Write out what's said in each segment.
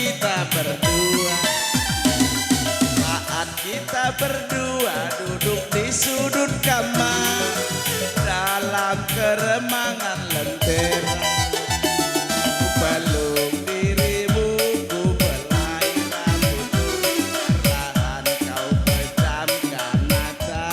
kita berdua. Saat kita berdua duduk di sudut kamar dalam keremangan lentera, ku peluk dirimu, ku belai rambutmu, perlahan kau pejamkan mata.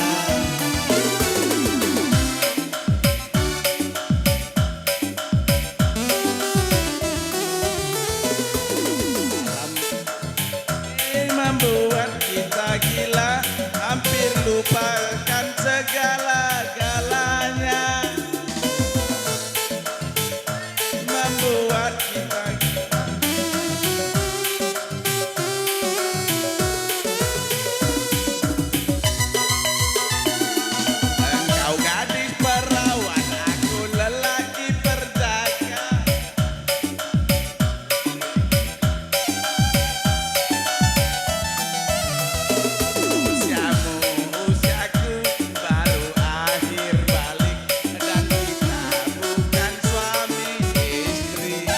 Membuat kita gila, hampir lupakan segala-galanya. Membuat kita gila. Engkau gadis perawan, aku lelaki perjaka. Usiamu, usiaku baru akhir balik, dan kita bukan suami istri.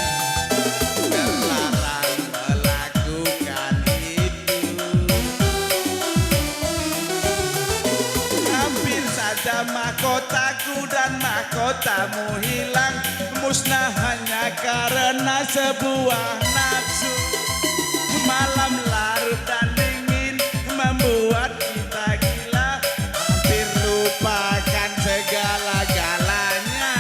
Terlarang melakukan itu. Hampir saja mahkotaku dan mahkotamu hilang, musnah hanya karena sebuah nafsu. Malam larut dan dingin membuat kita gila, hampir lupakan segala-galanya.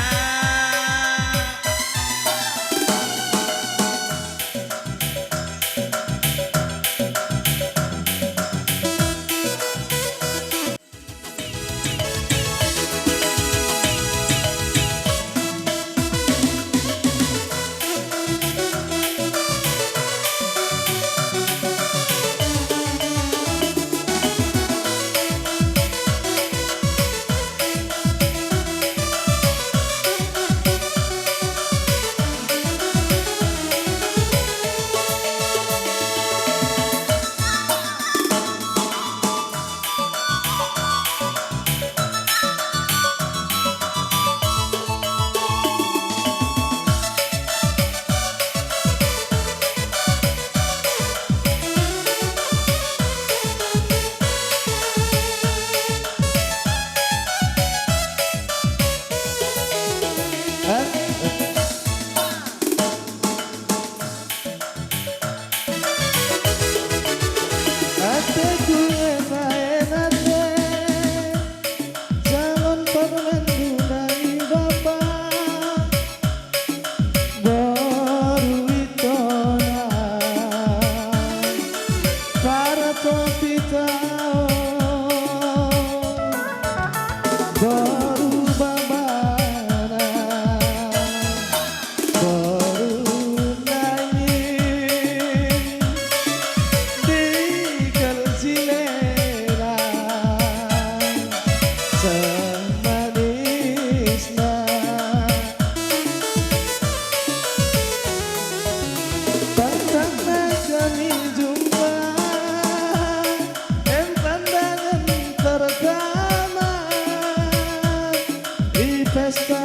Hatiku enak-enaknya calon permendu dari bapak baru itona para topi tahu baru babana baru nangis di selera semanisnya tandana kami jumpa dan pandangan pertama di pesta